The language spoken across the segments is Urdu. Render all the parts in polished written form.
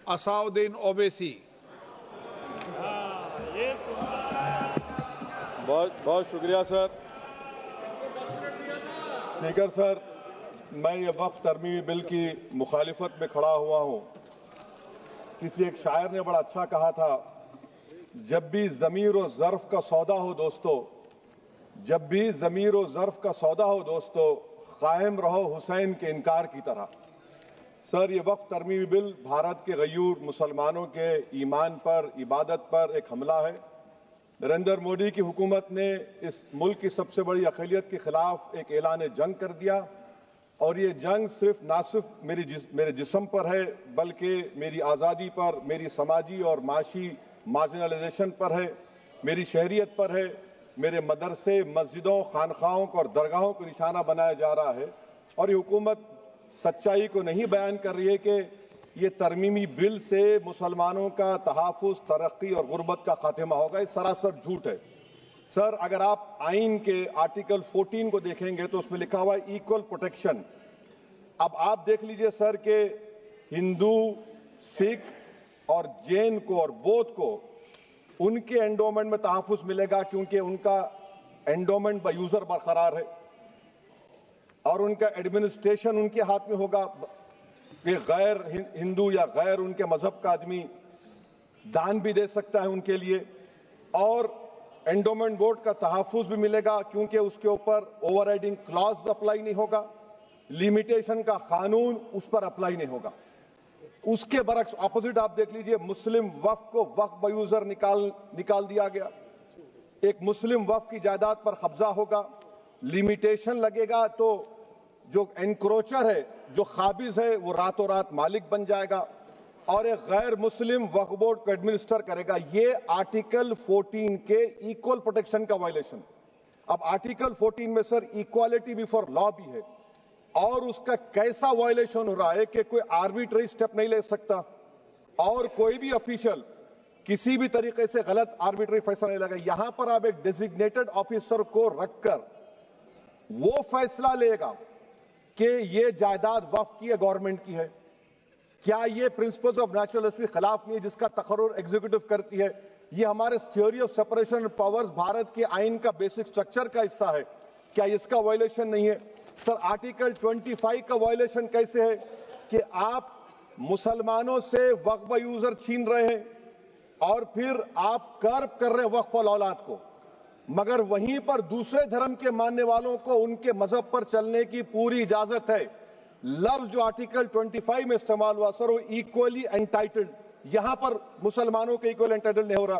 Asauddin Owaisi. بہت بہت شکریہ سر. اسپیکر سر، میں یہ وقف ترمیمی بل کی مخالفت میں کھڑا ہوا ہوں. کسی ایک شاعر نے بڑا اچھا کہا تھا، جب بھی ضمیر و ظرف کا سودا ہو دوستو، جب بھی ضمیر و ظرف کا سودا ہو دوستو، قائم رہو حسین کے انکار کی طرح. سر، یہ وقف ترمیمی بل بھارت کے غیور مسلمانوں کے ایمان پر، عبادت پر ایک حملہ ہے. نریندر مودی کی حکومت نے اس ملک کی سب سے بڑی اقلیت کے خلاف ایک اعلان جنگ کر دیا، اور یہ جنگ نہ صرف میرے جسم پر ہے بلکہ میری آزادی پر، میری سماجی اور معاشی مارجنلائزیشن پر ہے، میری شہریت پر ہے. میرے مدرسے، مسجدوں، خانقاہوں اور درگاہوں کو نشانہ بنایا جا رہا ہے. اور یہ حکومت سچائی کو نہیں بیان کر رہی ہے کہ یہ ترمیمی بل سے مسلمانوں کا تحفظ، ترقی اور غربت کا خاتمہ ہوگا. یہ سراسر جھوٹ ہے. سر، اگر آپ آئین کے آرٹیکل 14 کو دیکھیں گے تو اس میں لکھا ہوا ہے ایکول پروٹیکشن. اب آپ دیکھ لیجئے سر کہ ہندو، سکھ اور جین کو اور بودھ کو ان کے انڈومنٹ میں تحفظ ملے گا، کیونکہ ان کا انڈومنٹ با یوزر برقرار ہے اور ان کا ایڈمنسٹریشن ان کے ہاتھ میں ہوگا کہ غیر ہندو یا غیر ان کے مذہب کا آدمی دان بھی دے سکتا ہے ان کے لیے. اور انڈومنٹ بورڈ کا تحفظ بھی ملے گا کیونکہ اس کے اوپر اوور رائڈنگ کلاز اپلائی نہیں ہوگا، لیمیٹیشن کا قانون اس پر اپلائی نہیں ہوگا. اس کے برعکس اپوزٹ آپ دیکھ لیجئے، مسلم وقف کو وقف با یوزر نکال دیا گیا. ایک مسلم وقف کی جائیداد پر قبضہ ہوگا، لیمیٹیشن لگے گا تو جو انکروچر ہے، جو قابض ہے، وہ راتوں رات مالک بن جائے گا اور ایک غیر مسلم وقف بورڈ کو ایڈمنسٹر کرے گا. یہ آرٹیکل 14 کے ایکول پروٹیکشن کا وائلیشن. اب آرٹیکل 14 میں سر ایکوالٹی بیفور لا بھی ہے، اور اس کا کیسا وائلیشن ہو رہا ہے کہ کوئی آربیٹری سٹیپ نہیں لے سکتا اور کوئی بھی افیشل کسی بھی طریقے سے غلط آربیٹری فیصلہ نہیں لگا. یہاں پر آپ ایک ڈیزگنیٹڈ آفیسر کو رکھ کر وہ فیصلہ لے گا کہ یہ جائیداد وقف کی ہے، گورنمنٹ کی ہے. کیا یہ پرنسپلز آف نیچرلسٹی کے خلاف نہیں ہے جس کا تقرر ایگزیکٹو کرتی ہے؟ یہ ہمارے theory of separation of powers Bharat کے آئین کا بیسک سٹرکچر کا حصہ ہے. کیا اس کا وائلیشن نہیں ہے؟ سر، آرٹیکل 25 کا وائلیشن کیسے ہے کہ آپ مسلمانوں سے وقف با یوزر چھین رہے ہیں اور پھر آپ کرب کر رہے ہیں وقف الاولاد کو، مگر وہیں پر دوسرے دھرم کے ماننے والوں کو ان کے مذہب پر چلنے کی پوری اجازت ہے. لفظ جو آرٹیکل 25 میں استعمال ہوا سر وہ ایکولی انٹائٹلڈ، یہاں پر مسلمانوں کے ایکولی انٹائٹلڈ نہیں ہو رہا.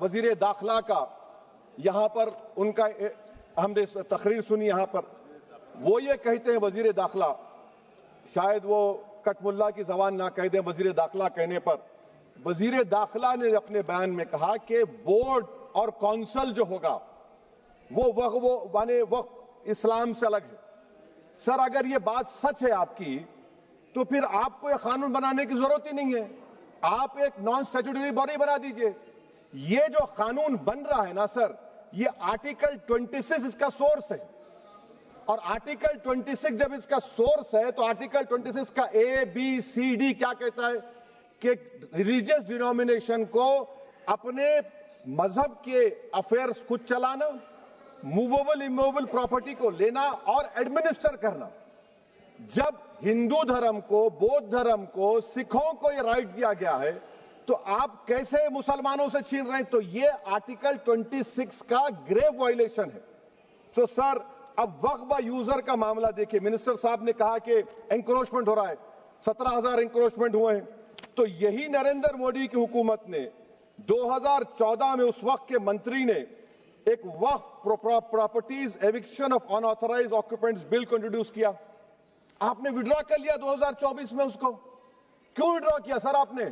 وزیر داخلہ کا یہاں پر ان کا ہم نے تقریر سنی، یہاں پر وہ یہ کہتے ہیں وزیر داخلہ، شاید وہ کٹ ملا کی زبان نہ کہہ دیں وزیر داخلہ کہنے پر، وزیر داخلہ نے اپنے بیان میں کہا کہ بورڈ اور کونسل جو ہوگا وہ وقف اسلام سے الگ ہے. سر، اگر یہ بات سچ ہے آپ کی تو پھر آپ کو یہ قانون بنانے کی ضرورت ہی نہیں ہے، آپ ایک نان سٹیچوٹری باڈی بنا دیجئے. یہ جو قانون بن رہا ہے نا سر، یہ آرٹیکل 26 اس کا سورس ہے، اور آرٹیکل 26 جب اس کا سورس ہے تو آرٹیکل 26 کا ABCD کیا کہتا ہے کہ ریلیجیس ڈینومینیشن کو اپنے مذہب کے افیئرز خود چلانا، موویبل اموویبل پراپرٹی کو لینا اور ایڈمنسٹر کرنا. جب ہندو دھرم کو، بودھ دھرم کو، سکھوں کو یہ رائٹ دیا گیا ہے تو آپ کیسے مسلمانوں سے چھین رہے ہیں؟ تو یہ آرٹیکل 26 کا گریو وائلیشن ہے. تو سر، اب وقف با یوزر کا معاملہ دیکھیں، منسٹر صاحب نے کہا کہ انکروچمنٹ ہو رہا ہے، 17,000 انکروچمنٹ ہوئے ہیں. تو یہی نریندر مودی کی حکومت نے 2014 میں اس وقت کے منتری نے ایک وقف properties eviction of unauthorised occupants bill کو انٹروڈیوس کیا. آپ نے وڈرا کر لیا 2024 میں اس کو. کیوں وڈرا کیا سر آپ نے؟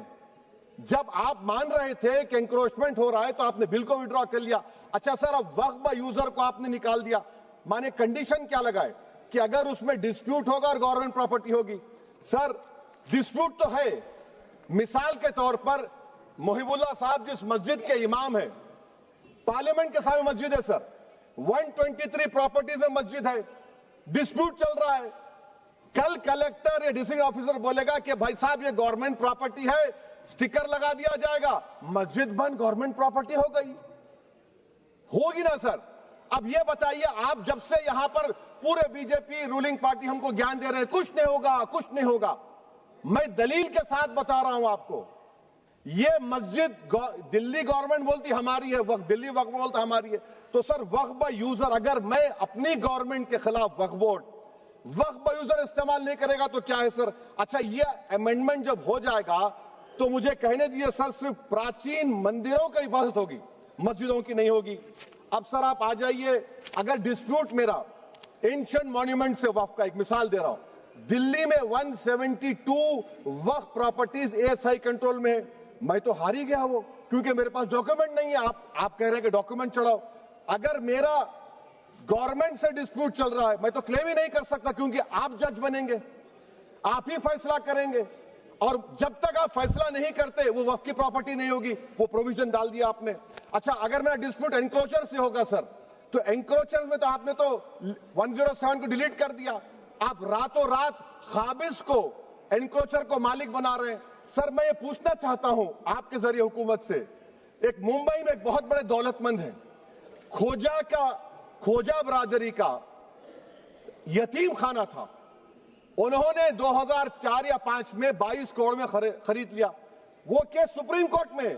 جب آپ مان رہے تھے کہ انکروچمنٹ ہو رہا ہے تو آپ نے بل کو وڈرا کر لیا. اچھا سر، اب وقف با یوزر کو آپ نے نکال دیا، مانے کنڈیشن کیا لگائے کہ اگر اس میں ڈسپیوٹ ہوگا اور گورنمنٹ پراپرٹی ہوگی. سر، ڈسپیوٹ تو ہے. مثال کے طور پر محب اللہ صاحب جس مسجد کے امام ہیں، پارلیمنٹ کے سامنے مسجد ہے سر، 123 پراپرٹیز میں مسجد ہے، ڈسپیوٹ چل رہا ہے. کل کلیکٹر یا ڈسٹرکٹ آفیسر بولے گا کہ بھائی صاحب یہ گورنمنٹ پراپرٹی ہے, سٹیکر لگا دیا جائے گا, مسجد بند گورنمنٹ پراپرٹی ہو گئی, ہوگی نا سر. اب یہ بتائیے, آپ جب سے یہاں پر پورے بی جے پی رولنگ پارٹی ہم کو گیان دے رہے ہیں کچھ نہیں ہوگا کچھ نہیں ہوگا, میں دلیل کے ساتھ بتا رہا ہوں آپ کو. یہ مسجد دلی گورنمنٹ بولتی ہماری ہے, وقف دلی وقف بولتا ہماری ہے, تو سر وقف بائی یوزر, اگر میں اپنی گورنمنٹ کے خلاف وقف بورڈ وقف بائی یوزر استعمال نہیں کرے گا تو کیا ہے سر؟ اچھا یہ امینڈمنٹ جب ہو جائے گا تو مجھے کہنے دیجیے سر, صرف پراچین مندروں کی حفاظت ہوگی, مسجدوں کی نہیں ہوگی. اب سر آپ آ جائیے, اگر ڈسپیوٹ میرا اینشنٹ مانیومنٹ سے وقف کا, ایک مثال دے رہا ہوں, دلی میں 172 وقف پراپرٹیز ASI کنٹرول میں ہے, میں تو ہار ہی گیا وہ, کیونکہ میرے پاس ڈاکیومنٹ نہیں ہے. آپ کہہ رہے ہیں کہ ڈاکیومنٹ چڑھاؤ, اگر میرا گورنمنٹ سے ڈسپیوٹ چل رہا ہے میں تو کلیم ہی نہیں کر سکتا, کیونکہ آپ جج بنیں گے, آپ ہی فیصلہ کریں گے, اور جب تک آپ فیصلہ نہیں کرتے وہ وقف کی پراپرٹی نہیں ہوگی. وہ پروویژن ڈال دیا آپ نے. اچھا اگر میرا ڈسپیوٹ انکروچر سے ہوگا سر, تو انکروچر میں تو آپ نے تو 107 کو ڈیلیٹ کر دیا, آپ راتوں رات قابض کو انکروچر کو مالک بنا رہے ہیں. سر میں یہ پوچھنا چاہتا ہوں آپ کے ذریعے حکومت سے, ایک ممبئی میں ایک بہت بڑے دولت مند ہیں, کھوجا برادری کا یتیم خانہ تھا, انہوں نے 2004 یا 2005 میں 22 کروڑ میں خرید لیا. وہ کیس سپریم کورٹ میں,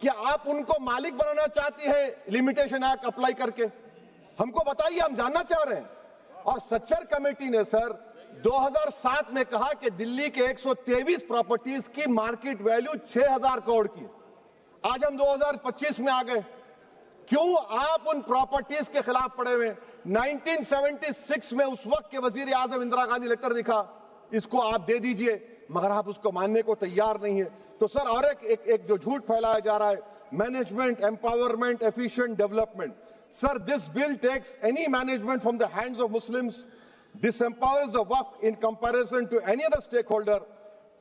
کیا آپ ان کو مالک بنانا چاہتی ہیں لمیٹیشن ایکٹ اپلائی کر کے؟ ہم کو بتائیے, ہم جاننا چاہ رہے ہیں. اور سچر کمیٹی نے سر 2007 میں کہا کہ دلی کے 123 پراپرٹیز کی مارکیٹ ویلیو 6000 کروڑ کی. آج ہم 2025 میں آ گئے, کیوں آپ ان پراپرٹیز کے خلاف پڑے ہوئے؟ 1976 میں اس وقت کے وزیر اعظم اندرا گاندھی لیٹر لکھا, اس کو آپ دے دیجئے, مگر آپ اس کو ماننے کو تیار نہیں ہے. تو سر اور ایک جو جھوٹ پھیلایا جا رہا ہے, management empowerment efficient development. Sir, this bill takes any management from the hands of Muslims, disempowers the Waqf in comparison to any other stakeholder,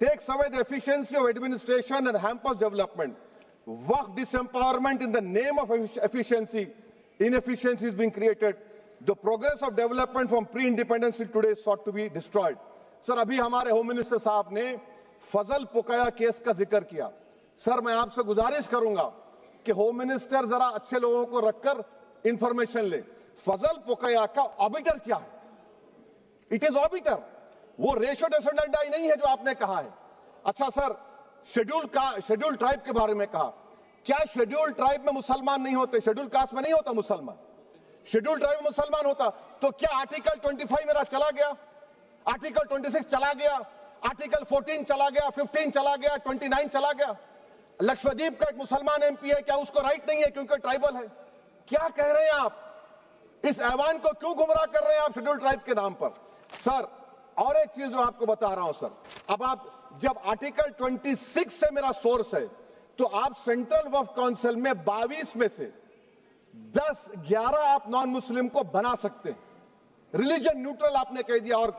takes away the efficiency of administration and hampers development. Waqf disempowerment in the name of efficiency, inefficiency is being created. The progress of development from pre-independence till today is sought to be destroyed. Sir, ابھی ہمارے ہوم منسٹر صاحب نے فضل پوکیا کیس کا ذکر کیا. سر میں آپ سے گزارش کروں گا کہ ہوم منسٹر ذرا اچھے لوگوں کو رکھ کر انفارمیشن لے. فضل پوکیا کا آبیٹر کیا ہے؟ اٹ از آبیٹر, وہ ریشو ڈیسنڈنٹ نہیں ہے جو آپ نے کہا ہے. اچھا سر, شیڈول ٹرائب کے بارے میں کہا, کیا شیڈول ٹرائب میں مسلمان نہیں ہوتے؟ شیڈول کاسٹ میں نہیں ہوتا مسلمان, شیڈول ٹرائب میں مسلمان ہوتا. تو کیا آرٹیکل 25 میرا چلا گیا, آرٹیکل 26 چلا گیا, آرٹیکل 14 چلا گیا, 15 چلا گیا, 29 چلا گیا؟ لکشدیپ کا ایک مسلمان ایم پی ہے, کیا اس کو رائٹ نہیں ہے کیونکہ ٹرائبل ہے؟ کیا کہہ رہے ہیں آپ؟ اس ایوان کو کیوں گمراہ کر رہے ہیں آپ شیڈول ٹرائب کے نام پر؟ سر اور ایک چیز جو آپ کو بتا رہا ہوں سر, اب آپ جب آرٹیکل 26 سے میرا سورس ہے تو آپ سینٹرل وقف کونسل میں 22 میں سے 11 آپ نان مسلم کو بنا سکتے ہیں. ریلیجن نیوٹرل آپ نے کہہ دیا, اور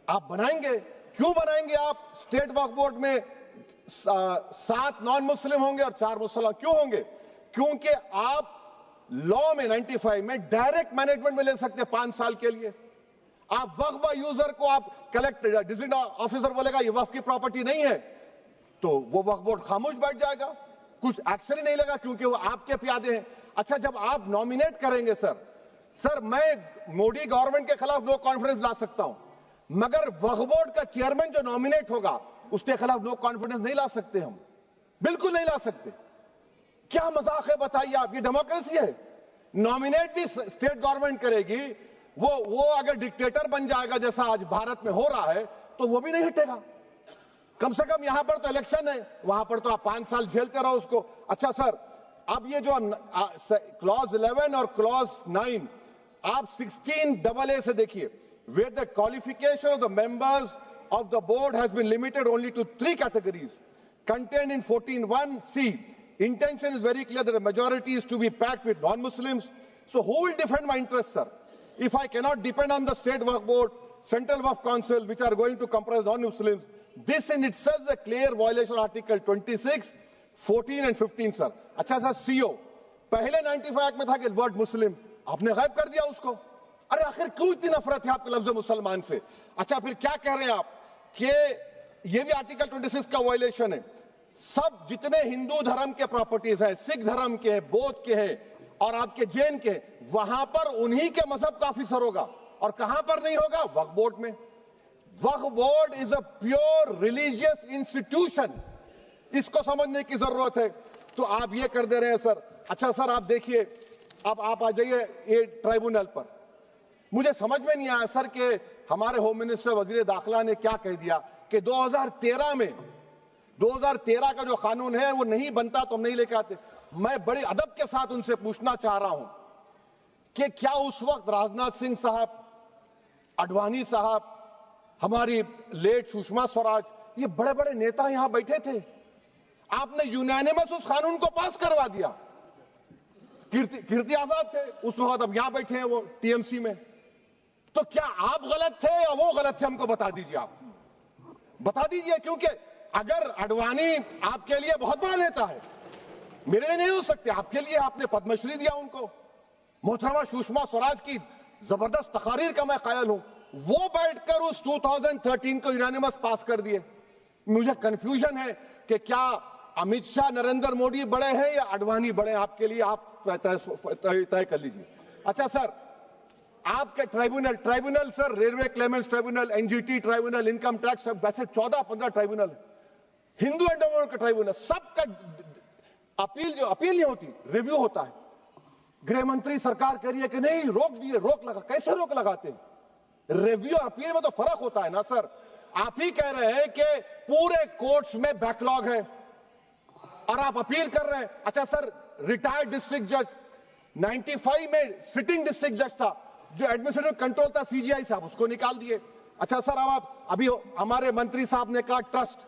آپ بنائیں گے. کیوں بنائیں گے آپ؟ اسٹیٹ وقف بورڈ میں 7 نان مسلم ہوں گے اور 4 مسلمان. کیوں ہوں گے؟ کیونکہ آپ لا میں 95 میں ڈائریکٹ مینجمنٹ میں لے سکتے ہیں 5 سال کے لیے. آپ وقف بائی یوزر کو آپ کلیکٹر ڈسٹرکٹ آفیسر بولے گا یہ وقف کی پراپرٹی نہیں ہے, تو وہ وقف بورڈ خاموش بیٹھ جائے گا, کچھ ایکشن ہی نہیں لگا, کیونکہ وہ آپ کے پیادے ہیں. اچھا جب آپ نامینیٹ کریں گے سر میں مودی گورنمنٹ کے خلاف نو کانفیڈنس لا سکتا ہوں, مگر وقف بورڈ کا چیئرمین جو نامینیٹ ہوگا اس کے خلاف نو کانفیڈنس نہیں لا سکتے, ہم بالکل نہیں لا سکتے. کیا مذاق ہے بتائیے آپ؟ یہ ڈیموکریسی ہے. نامینیٹ بھی اسٹیٹ گورنمنٹ کرے گی, وہ اگر ڈکٹیٹر بن جائے گا جیسا آج بھارت میں ہو رہا ہے تو وہ بھی نہیں ہٹے گا. کم سے کم یہاں پر تو الیکشن ہے, وہاں پر تو آپ 5 سال جھیلتے رہو اس کو. اچھا سر, اب یہ جو کلوز 11 اور کلوز 9 آپ 16AA سے دیکھیے, where the qualification of the members of the board has been limited only to 3 categories contained in 14(1)(c). Intention is very clear that the majority is to be packed with non-Muslims. So who will defend my interests, sir? If I cannot depend on the state waqf board, central waqf council, which are going to comprise non-Muslims, this in itself is a clear violation of Article 26, 14 and 15, sir. اچھا سر, CO پہلے 95 ایکٹ میں تھا کہ ورڈ مسلم, آپ نے غائب کر دیا اس کو. ارے آخر کیوں اتنی نفرت ہے آپ کے لفظ مسلمان سے؟ اچھا پھر کیا کہہ رہے ہیں آپ کہ یہ بھی آرٹیکل 26 کا وائلیشن ہے، سب جتنے ہندو دھرم کے پراپرٹیز ہیں، سکھ دھرم کے ہیں، بودھ کے ہیں اور آپ کے جین کے، وہاں پر انہی کے مذہب کا آفیسر ہوگا، اور کہاں پر نہیں ہوگا؟ وقف بورڈ میں۔ وقف board is a pure religious institution, اس کو سمجھنے کی ضرورت ہے۔ تو آپ یہ کر دے رہے ہیں سر۔ اچھا سر آپ دیکھیے، اب آپ آ جائیے یہ ٹرائبونل پر۔ مجھے سمجھ میں نہیں آیا سر کہ ہمارے ہوم منسٹر وزیر داخلہ نے کیا کہہ دیا کہ 2013 کا جو قانون ہے وہ نہیں بنتا تو ہم نہیں لے کے آتے۔ میں بڑے ادب کے ساتھ ان سے پوچھنا چاہ رہا ہوں کہ کیا اس وقت راجناتھ سنگھ صاحب، اڈوانی صاحب، ہماری لیٹ سشما سوراج، یہ بڑے بڑے نیتا یہاں بیٹھے تھے؟ آپ نے یونانیمس اس قانون کو پاس کروا دیا۔ کیرتی آزاد تھے اس وقت، اب یہاں بیٹھے ہیں وہ ٹی ایم سی میں۔ تو کیا آپ غلط تھے یا وہ غلط تھے؟ ہم کو بتا دیجئے، آپ بتا دیجئے، کیونکہ اگر اڈوانی آپ کے لیے بہت بڑا نیتا ہے، میرے لیے نہیں ہو سکتے، آپ کے لیے آپ نے پدم شری دیا ان کو۔ محترمہ سشما سوراج کی زبردست تقاریر کا میں قائل ہوں، وہ بیٹھ کر اس 2013 کو یونانیمس پاس کر دیے۔ مجھے کنفیوژن ہے کہ کیا امت شاہ نریندر مودی بڑے ہیں یا اڈوانی بڑے ہیں؟ آپ کے لیے آپ طے کر لیجئے۔ اچھا سر، آپ کے tribunal sir, railway claimants tribunal, N G T tribunal, income tax, ویسے 14-15 ٹرائبونل، ہندو اینڈ ڈومینیکن کا ٹرائبونل، سب کا اپیل نہیں ہوتی، ریویو ہوتا ہے۔ گرہ منتری سرکار کہہ رہی ہے کہ نہیں روک دیے، روک لگا، کیسے روک لگاتے ہیں؟ ریویو اور اپیل میں تو فرق ہوتا ہے نا سر۔ آپ ہی کہہ رہے ہیں کہ پورے کورٹس میں بیک لاگ ہے اور آپ اپیل کر رہے ہیں۔ اچھا سر، ریٹائرڈ ڈسٹرکٹ جج 95 میں سٹنگ ڈسٹرکٹ جج تھا، جو ایڈمنسٹریٹو کنٹرول تھا سی جی آئی صاحب، اس کو نکال دیے۔ اچھا سر، ابھی ہمارے منتری صاحب نے کہا ٹرسٹ،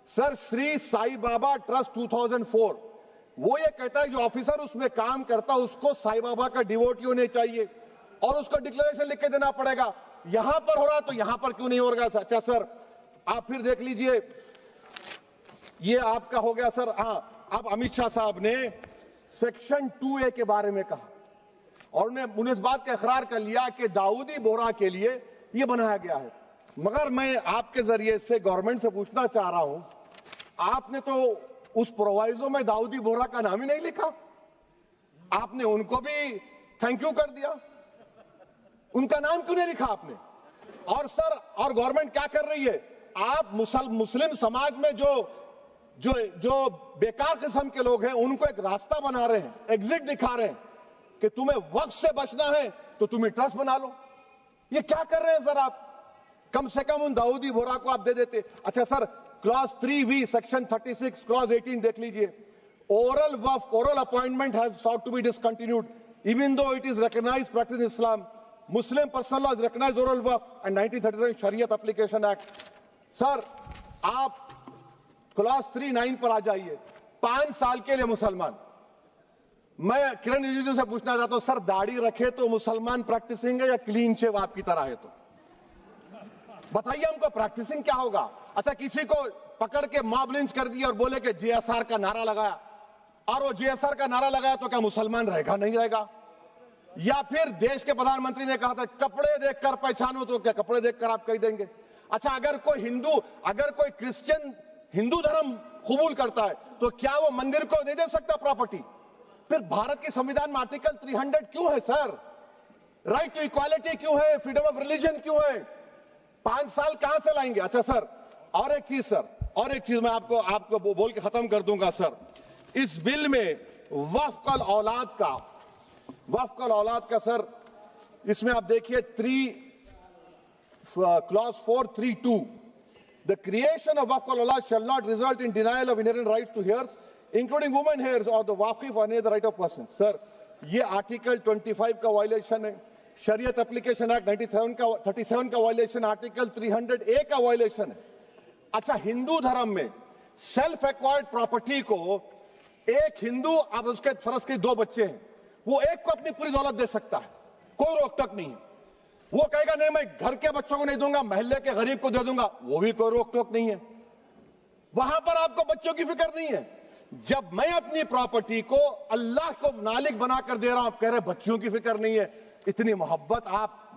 سر شری سائی بابا ٹرسٹ 2004، وہ یہ کہتا ہے جو آفیسر اس میں کام کرتا اس کو سائی بابا کا ڈیووٹی ہونے چاہیے اور اس کو ڈکلیریشن لکھ کے دینا پڑے گا۔ یہاں پر ہو رہا تو یہاں پر کیوں نہیں ہو رہا؟ اچھا سر، آپ پھر دیکھ لیجئے، یہ آپ کا ہو گیا سر۔ ہاں، اب امت شاہ صاحب نے سیکشن 2A کے بارے میں کہا اور انہوں نے اس بات کا اقرار کر لیا کہ داؤدی بورہ کے لیے یہ بنایا گیا ہے۔ مگر میں آپ کے ذریعے سے گورنمنٹ سے پوچھنا چاہ رہا ہوں، آپ نے تو اس پرووائزو میں داؤدی بورہ کا نام ہی نہیں لکھا، آپ نے ان کو بھی تھینک یو کر دیا، ان کا نام کیوں نہیں لکھا آپ نے؟ اور سر، اور گورنمنٹ کیا کر رہی ہے؟ آپ مسلم سماج میں جو بیکار قسم کے لوگ ہیں ان کو ایک راستہ بنا رہے ہیں، ایگزٹ دکھا رہے ہیں کہ تمہیں وقت سے بچنا ہے تو تمہیں ٹرسٹ بنا لو۔ یہ کیا کر رہے ہیں سر آپ؟ کم سے کم ان داؤدی بورہ کو آپ دے دیتے۔ اچھا سر، کلاس 3V سیکشن 36 کلاس 18 دیکھ لیجئے، oral وقف oral appointment has sought to be discontinued even though it is recognized practice in Islam. Muslim personal law is recognized oral وقف and 1937 Shariat Application Act. سر آپ کلاس 3-9 پر آ جائیے، 5 سال کے لیے مسلمان۔ میں کرن رجیجو سے پوچھنا چاہتا ہوں، سر داڑھی رکھے تو مسلمان پریکٹسنگ ہے یا کلین شیو آپ کی طرح ہے؟ تو بتائیے ہم کو پریکٹسنگ کیا ہوگا؟ اچھا، کسی کو پکڑ کے ماب لنچ کر دیا اور بولے کہ جے ایس آر کا نعرہ لگایا، اور وہ جے ایس آر کا نعرہ لگایا تو کیا مسلمان رہے گا؟ نہیں رہے گا۔ یا پھر دیش کے پردھان منتری نے کہا تھا کپڑے دیکھ کر پہچانو، تو کیا کپڑے دیکھ کر آپ کہہ دیں گے؟ اچھا، اگر کوئی کرسچن ہندو دھرم قبول کرتا ہے تو کیا وہ مندر کو نہیں دے سکتا پراپرٹی؟ پھر بھارت کی سمویدھان میں آرٹیکل 300 کیوں ہے سر؟ رائٹ ٹو ایکوالٹی کیوں ہے؟ فریڈم آف ریلیجن کیوں ہے؟ 5 سال کہاں سے لائیں گے؟ اچھا سر، اور ایک چیز میں آپ کو بول کے ختم کر دوں گا سر۔ اس بل میں وقف الاولاد کا سر، اس میں آپ دیکھیے class 4(3)(2) The creation of Waqf al-Awlad shall not result in denial of inherent rights to heirs, including women heirs or the waqif or any other right of person. سر یہ آرٹیکل 25 کا وائلیشن ہے، شریعت اپلیکیشن ایکٹ 37 کا وائلیشن، آرٹیکل 300A کا وائلیشن ہے۔ اچھا، ہندو دھرم میں سیلف ایکوائرڈ پراپرٹی کو ایک ہندو، اب اس کے فرض کے 2 بچے ہیں، وہ ایک کو اپنی پوری دولت دے سکتا ہے، کوئی روک ٹوک نہیں ہے۔ وہ کہے گا نہیں میں گھر کے بچوں کو نہیں دوں گا، محلے کے غریب کو دے دوں گا، وہ بھی کوئی روک ٹوک نہیں ہے۔ وہاں پر آپ کو بچوں کی فکر نہیں ہے۔ جب میں اپنی پراپرٹی کو اللہ کو مالک بنا کر دے رہا ہوں، آپ کہہ رہے بچوں کی فکر نہیں ہے۔ اتنی محبت آپ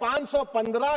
515